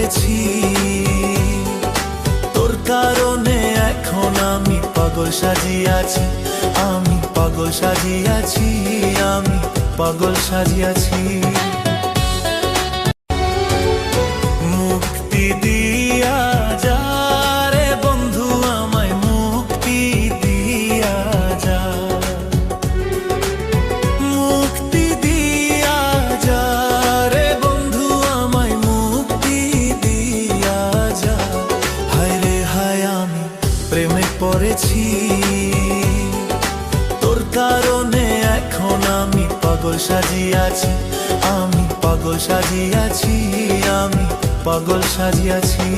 পড়েছি, তোর কারণে এখন আমি পাগল সাজিয়াছি, আমি পাগল সাজিয়াছি, আমি পাগল সাজিয়াছি। মুক্তি দিয়া যা রে বন্ধু, আমায় মুক্তি দিয়া যা, মুক্তি দিয়া যা রে বন্ধু, আমায় মুক্তি দিয়া যা। হায় রে হায়, আমি প্রেমে পড়েছি, তোর কারণে এখন আমি পাগল সাজিয়াছি, আমি পাগল সাজিয়াছি, আমি পাগল সাজিয়াছি।